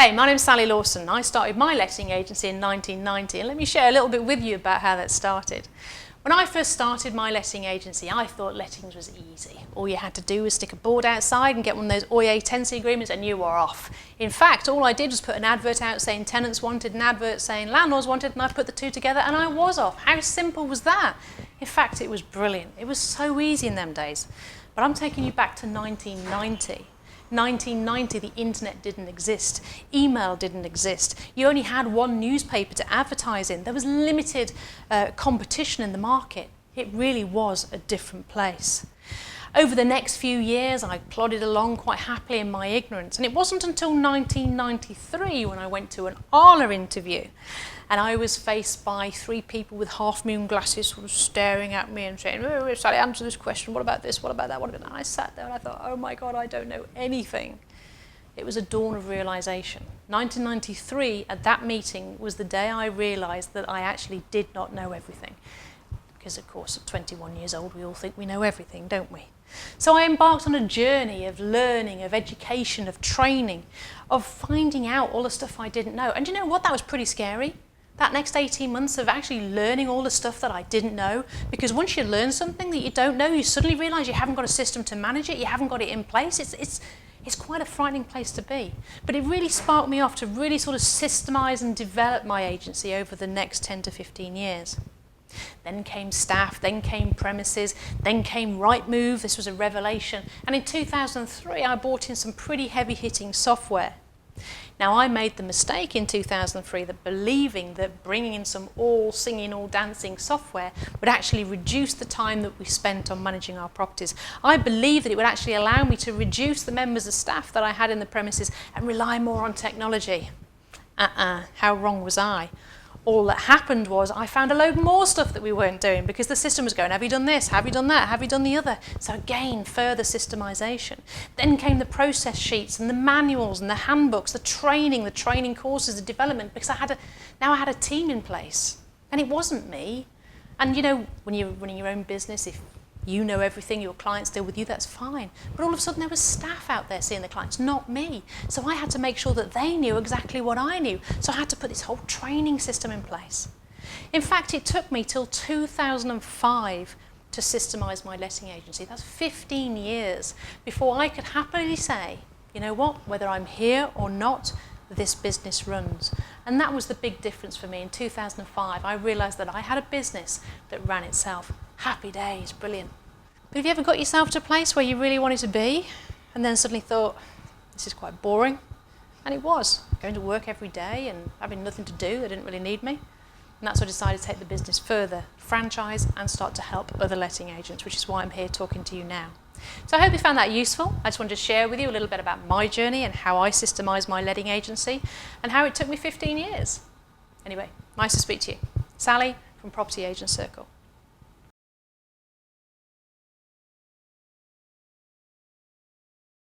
Hey, my name's Sally Lawson. I started my letting agency in 1990, and let me share a little bit with you about how that started. When I first started my letting agency, I thought lettings was easy. All you had to do was stick a board outside and get one of those OIA tenancy agreements and you were off. In fact, all I did was put an advert out saying tenants wanted, an advert saying landlords wanted, and I put the two together and I was off. How simple was that? In fact, it was brilliant. It was so easy in them days. But I'm taking you back to 1990. 1990, the internet didn't exist, email didn't exist, you only had one newspaper to advertise in, there was limited competition in the market. It really was a different place. Over the next few years, I plodded along quite happily in my ignorance, and it wasn't until 1993 when I went to an ALA interview, and I was faced by three people with half-moon glasses sort of staring at me and saying, "Oh, Sally, answer this question, what about this, what about that, what about that?" And I sat there and I thought, oh my God, I don't know anything. It was a dawn of realisation. 1993, at that meeting, was the day I realised that I actually did not know everything. Because, of course, at 21 years old, we all think we know everything, don't we? So I embarked on a journey of learning, of education, of training, of finding out all the stuff I didn't know. And you know what? That was pretty scary. That next 18 months of actually learning all the stuff that I didn't know. Because once you learn something that you don't know, you suddenly realise you haven't got a system to manage it, you haven't got it in place. It's quite a frightening place to be. But it really sparked me off to really sort of systemise and develop my agency over the next 10 to 15 years. Then came staff, then came premises, then came Rightmove. This was a revelation. And in 2003, I bought in some pretty heavy-hitting software. Now, I made the mistake in 2003 that believing that bringing in some all singing, all dancing software would actually reduce the time that we spent on managing our properties. I believed that it would actually allow me to reduce the members of staff that I had in the premises and rely more on technology. How wrong was I? All that happened was I found a load more stuff that we weren't doing because the system was going, have you done this, have you done that, have you done the other? So again, further systemisation. Then came the process sheets and the manuals and the handbooks, the training courses, the development, because now I had a team in place. And it wasn't me. And you know, when you're running your own business, if you know everything, your clients deal with you, that's fine. But all of a sudden there was staff out there seeing the clients, not me. So I had to make sure that they knew exactly what I knew. So I had to put this whole training system in place. In fact, it took me till 2005 to systemise my letting agency. That's 15 years before I could happily say, you know what, whether I'm here or not, this business runs. And that was the big difference for me. In 2005, I realised that I had a business that ran itself. Happy days, brilliant. But have you ever got yourself to a place where you really wanted to be and then suddenly thought, this is quite boring? And it was. Going to work every day and having nothing to do, they didn't really need me. And that's why I decided to take the business further, franchise and start to help other letting agents, which is why I'm here talking to you now. So I hope you found that useful. I just wanted to share with you a little bit about my journey and how I systemised my letting agency and how it took me 15 years. Anyway, nice to speak to you. Sally from Property Agent Circle.